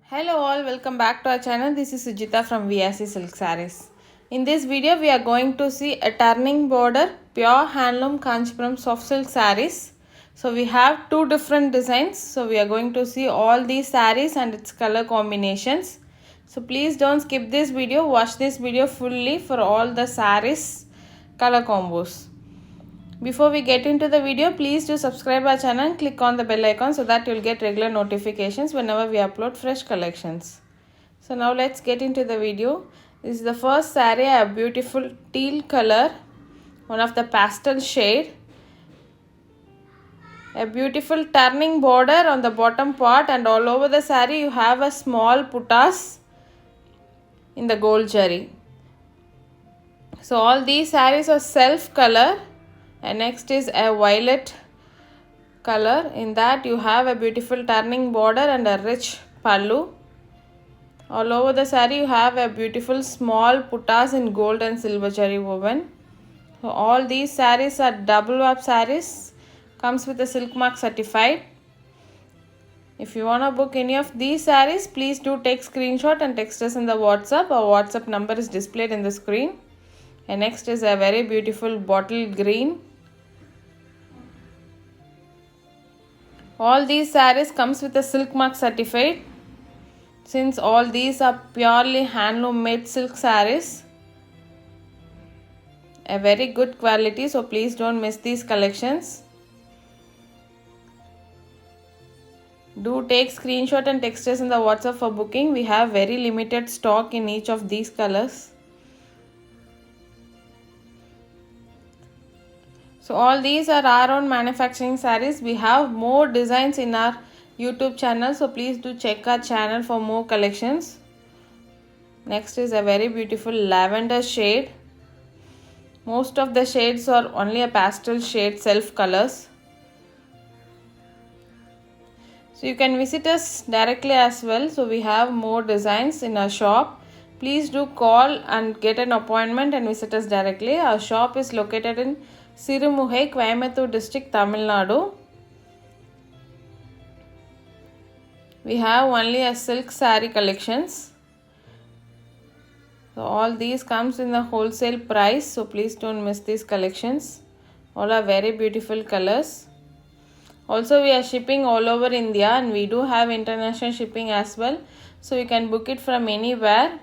Hello all, welcome back to our channel. This is Sujita from vsesilksarees. In this video, we are going to see a turning border pure handloom Kanchipuram soft silk sarees. So we have two different designs. So we are going to see all these sarees and its color combinations. So please don't skip this video. Watch this video fully for all the sarees color combos. Before we get into the video, please do subscribe our channel and click on the bell icon so that you'll get regular notifications whenever we upload fresh collections. So now let's get into the video. This is the first saree, a beautiful teal color, one of the pastel shade. A beautiful turning border on the bottom part, and all over the saree you have a small puttas in the gold zari. So all these sarees are self color. And next is a violet color. In that you have a beautiful turning border and a rich pallu. All over the saree you have a beautiful small puttas in gold and silver zari woven. So all these sarees are double wrap sarees. Comes with a SILKMARK certified. If you want to book any of these sarees, please do take screenshot and text us in the WhatsApp. Our WhatsApp number is displayed in the screen. And next is a very beautiful bottle green. All these sarees comes with a SILKMARK certified. Since all these are purely handloom made silk sarees, a very good quality, so please don't miss these collections. Do take screenshot and text us in the WhatsApp for booking. We have very limited stock in each of these colors. So all these are our own manufacturing sarees. We have more designs in our YouTube channel. So please do check our channel for more collections. Next is a very beautiful lavender shade. Most of the shades are only a pastel shade self colors. So you can visit us directly as well. So we have more designs in our shop. Please do call and get an appointment and visit us directly. Our shop is located in Sirumugai, Coimbatore district, Tamil Nadu. We have only a silk saree collections. So all these comes in the wholesale price. So please don't miss these collections. All are very beautiful colors. Also we are shipping all over India, and we do have international shipping as well. So you can book it from anywhere.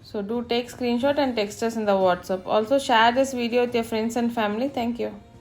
So do take screenshot and text us in the WhatsApp. Also share this video with your friends and family. Thank you.